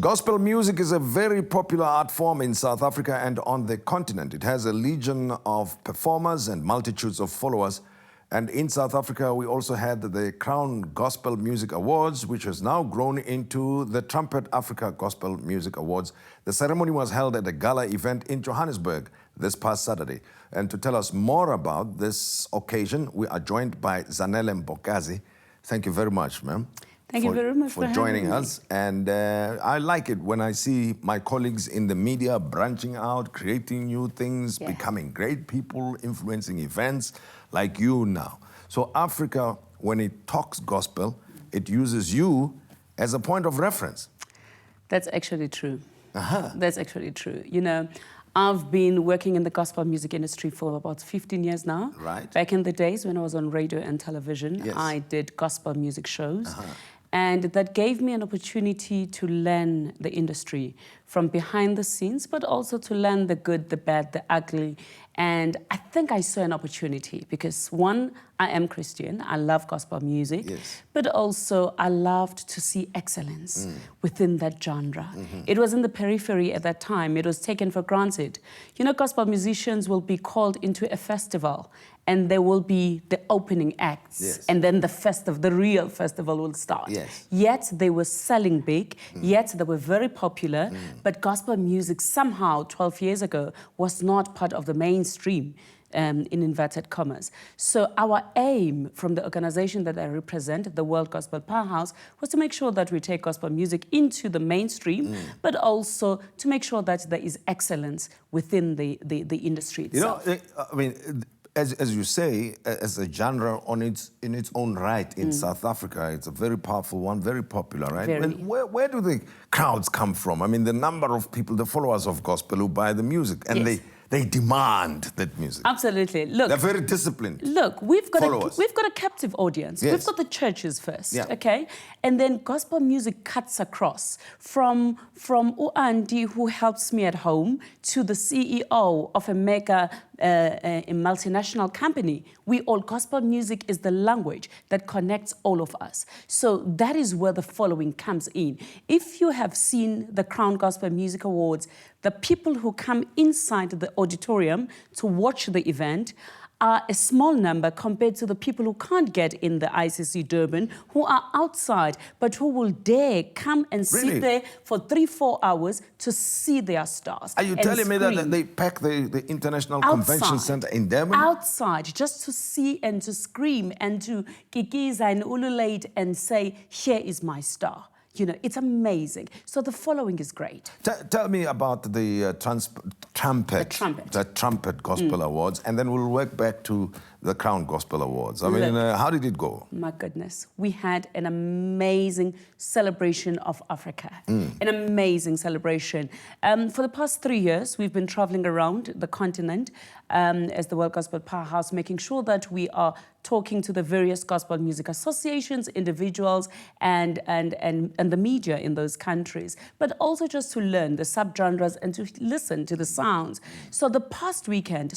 Gospel music is a very popular art form in South Africa and on the continent. It has a legion of performers and multitudes of followers. And in South Africa, we also had the Crown Gospel Music Awards, which has now grown into the Trumpet Africa Gospel Music Awards. The ceremony was held at a gala event in Johannesburg this past Saturday. And to tell us more about this occasion, we are joined by Zanele Mbokazi. Thank you very much, ma'am. Thank you very much for joining us. And I like it when I see my colleagues in the media branching out, creating new things, becoming great people, influencing events like you now. So Africa, when it talks gospel, it uses you as a point of reference. That's actually true. That's actually true. You know, I've been working in the gospel music industry for about 15 years now. Right. Back in the days when I was on radio and television, I did gospel music shows. And that gave me an opportunity to learn the industry from behind the scenes, but also to learn the good, the bad, the ugly. And I think I saw an opportunity because, one, I am Christian. I love gospel music, but also I loved to see excellence within that genre. It was in the periphery at that time. It was taken for granted. You know, gospel musicians will be called into a festival and there will be the opening acts, and then the real festival will start. Yet they were selling big, yet they were very popular, but gospel music somehow 12 years ago was not part of the mainstream, in inverted commas. So our aim from the organization that I represent, the World Gospel Powerhouse, was to make sure that we take gospel music into the mainstream, but also to make sure that there is excellence within the industry itself. You know, I mean, as you say, as a genre in its own right in South Africa, it's a very powerful one, very popular, right? And where do the crowds come from? I mean, the number of people, the followers of gospel who buy the music, and they demand that music. Absolutely. Look, they're very disciplined. Look, we've got a captive audience. We've got the churches first, okay? And then gospel music cuts across from Uandi, who helps me at home, to the CEO of a mega a multinational company. Gospel music is the language that connects all of us. So that is where the following comes in. If you have seen the Crown Gospel Music Awards, the people who come inside the auditorium to watch the event are a small number compared to the people who can't get in the ICC Durban, who are outside, but who will dare come and sit there for 3-4 hours to see their stars. Are you telling me that they pack the International Convention Center in Durban? Outside, just to see and to scream and to kikiza and ululate and say, here is my star. You know, it's amazing. So the following is great. Tell me about the Trumpet Gospel Awards, and then we'll work back to the Crown Gospel Awards. I mean, how did it go? My goodness. We had an amazing celebration of Africa. An amazing celebration. For the past 3 years, we've been traveling around the continent as the World Gospel Powerhouse, making sure that we are talking to the various gospel music associations, individuals, and the media in those countries, but also just to learn the subgenres and to listen to the sounds. So the past weekend,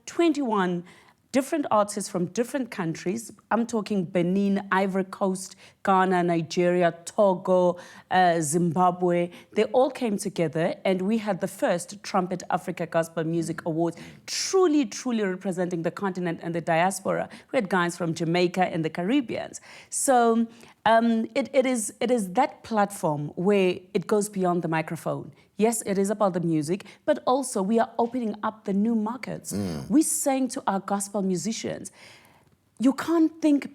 21 different artists from different countries. I'm talking Benin, Ivory Coast, Ghana, Nigeria, Togo, Zimbabwe. They all came together and we had the first Trumpet Africa Gospel Music Awards, truly, truly representing the continent and the diaspora. We had guys from Jamaica and the Caribbean. So it is that platform where it goes beyond the microphone. Yes, it is about the music, but also we are opening up the new markets. We're saying to our gospel musicians, you can't think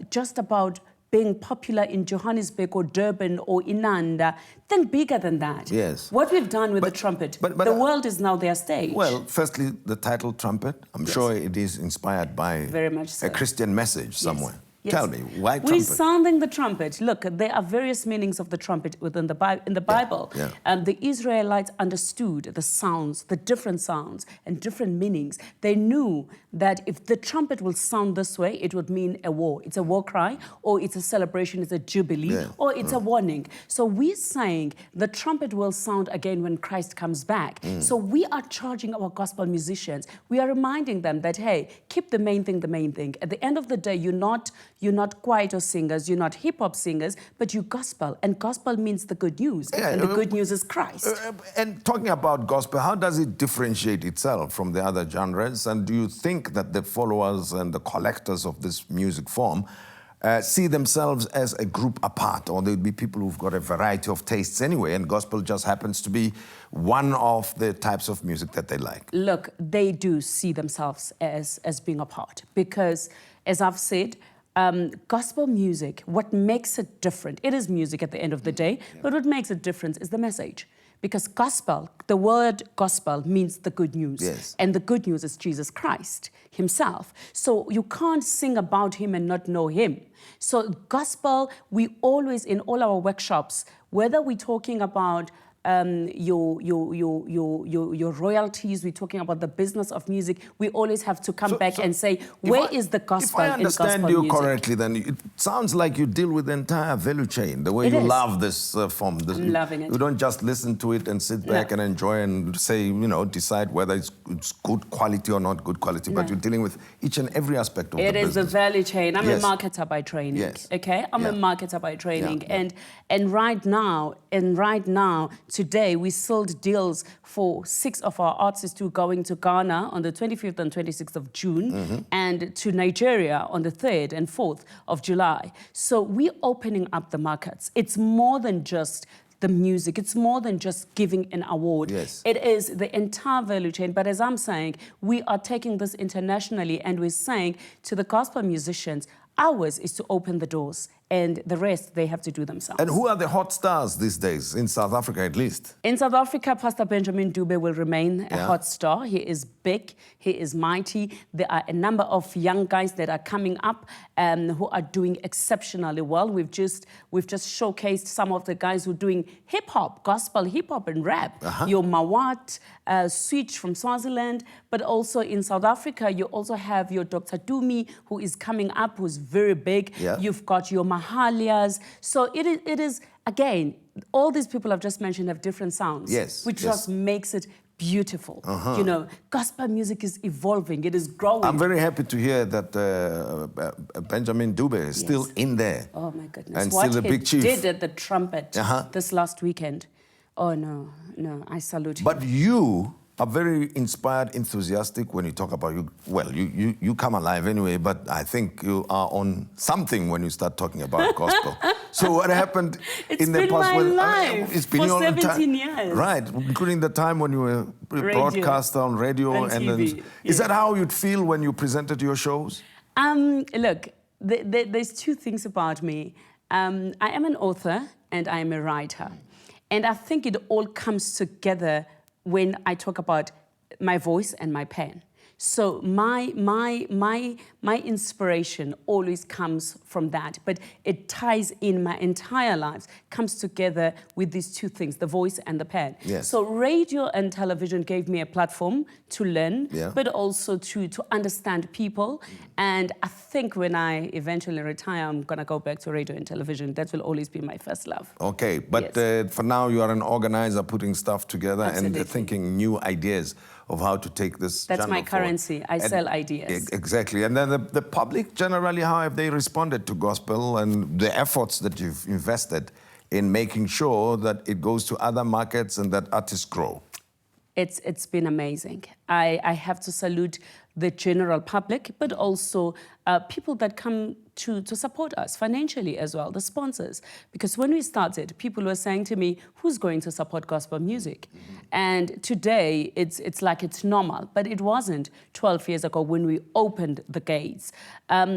just about being popular in Johannesburg or Durban or Inanda. Think bigger than that. Yes. What we've done with the trumpet, the world is now their stage. Well, firstly, the title Trumpet, I'm sure it is inspired by very much so. A Christian message somewhere. Yes. Tell me, why trumpet? We're sounding the trumpet. Look, there are various meanings of the trumpet within in the Bible. The Israelites understood the sounds, the different sounds and different meanings. They knew that if the trumpet will sound this way, it would mean a war. It's a war cry, or it's a celebration, it's a jubilee, or it's a warning. So we're saying the trumpet will sound again when Christ comes back. So we are charging our gospel musicians. We are reminding them that, hey, keep the main thing the main thing. At the end of the day, you're You're not kwaito singers, you're not hip-hop singers, but you're gospel. And gospel means the good news. Yeah, and the good news is Christ. And talking about gospel, how does it differentiate itself from the other genres? And do you think that the followers and the collectors of this music form see themselves as a group apart, or there'll be people who've got a variety of tastes anyway, and gospel just happens to be one of the types of music that they like? Look, they do see themselves as being apart because, as I've said, gospel music, what makes it different, it is music at the end of the day, but what makes it different is the message. Because gospel, the word gospel means the good news. Yes. And the good news is Jesus Christ himself. So you can't sing about him and not know him. So gospel, we always, in all our workshops, whether we're talking about your royalties, we're talking about the business of music, we always have to come back and say, where is the gospel in gospel music? If I understand you correctly, then it sounds like you deal with the entire value chain, the way you love this form. I'm loving it. You don't just listen to it and sit back and enjoy and say, decide whether it's good quality or not good quality, but you're dealing with each and every aspect of the business. It is the value chain. I'm a marketer by training, okay? I'm a marketer by training. And right now, today, we sold deals for 6 of our artists who are going to Ghana on the 25th and 26th of June and to Nigeria on the 3rd and 4th of July. So we're opening up the markets. It's more than just the music. It's more than just giving an award. Yes. It is the entire value chain. But as I'm saying, we are taking this internationally and we're saying to the gospel musicians, ours is to open the doors and the rest they have to do themselves. And who are the hot stars these days, in South Africa at least? In South Africa, Pastor Benjamin Dube will remain a hot star. He is big, he is mighty. There are a number of young guys that are coming up who are doing exceptionally well. We've just showcased some of the guys who are doing hip-hop, gospel hip-hop and rap. Your Mawat, Switch from Swaziland, but also in South Africa, you also have your Dr. Dumi, who is coming up, who's very big. You've got your Mahalias. So it is, again, all these people I've just mentioned have different sounds. Which just makes it beautiful. Gospel music is evolving, it is growing. I'm very happy to hear that Benjamin Dube is still in there. Oh my goodness. And what still a big chief. He did at the trumpet this last weekend. Oh no, I salute him. But you are very inspired, enthusiastic when you talk about you come alive anyway, but I think you are on something when you start talking about gospel. So what happened in the past? It's been for 17 years. Right, including the time when you were broadcaster on radio and TV. Then, is that how you'd feel when you presented your shows? Look, there's 2 things about me. I am an author and I am a writer. And I think it all comes together when I talk about my voice and my pen. So my inspiration always comes from that, but it ties in my entire life, comes together with these 2 things, the voice and the pen. So radio and television gave me a platform to learn, but also to understand people. And I think when I eventually retire, I'm gonna go back to radio and television. That will always be my first love. Okay, but for now you are an organizer putting stuff together and thinking new ideas of how to take this. That's my currency. I sell ideas. Exactly. And then the public generally, how have they responded to gospel and the efforts that you've invested in making sure that it goes to other markets and that artists grow? It's been amazing. I have to salute the general public, but also people that come to support us financially as well, the sponsors. Because when we started, people were saying to me, who's going to support gospel music? And today, it's like it's normal, but it wasn't 12 years ago when we opened the gates.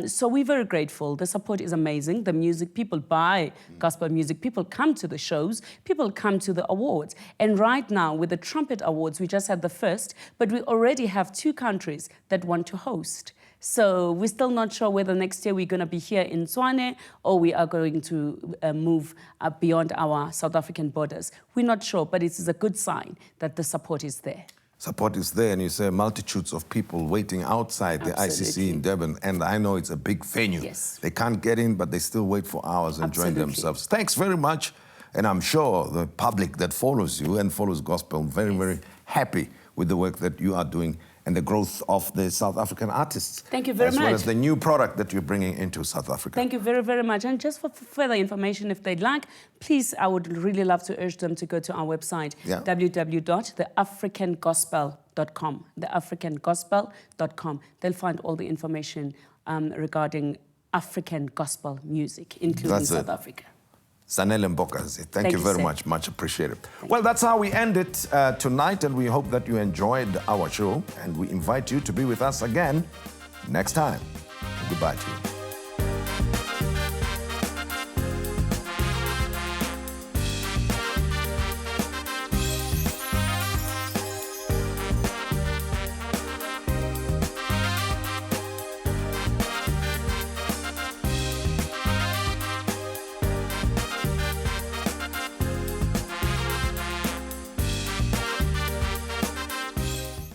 So we're very grateful. The support is amazing. The music, people buy gospel music, people come to the shows, people come to the awards. And right now, with the Trumpet Awards, we just had the first, but we already have 2 countries that want to host. So we're still not sure whether next year we're going to be here in Tshwane or we are going to move beyond our South African borders. We're not sure, but it is a good sign that the support is there. Support is there, and you say multitudes of people waiting outside the ICC in Durban, and I know it's a big venue. They can't get in, but they still wait for hours and enjoy themselves. Thanks very much, and I'm sure the public that follows you and follows gospel very, very happy with the work that you are doing and the growth of the South African artists. Thank you very as much. As well as the new product that you're bringing into South Africa. Thank you very, very much. And just for further information, if they'd like, please, I would really love to urge them to go to our website, www.theafricangospel.com. Theafricangospel.com. They'll find all the information regarding African gospel music, including South Africa. Zanele Mbokazi, thank you very much. Much appreciated. Well, that's how we end it tonight, and we hope that you enjoyed our show, and we invite you to be with us again next time. Goodbye to you.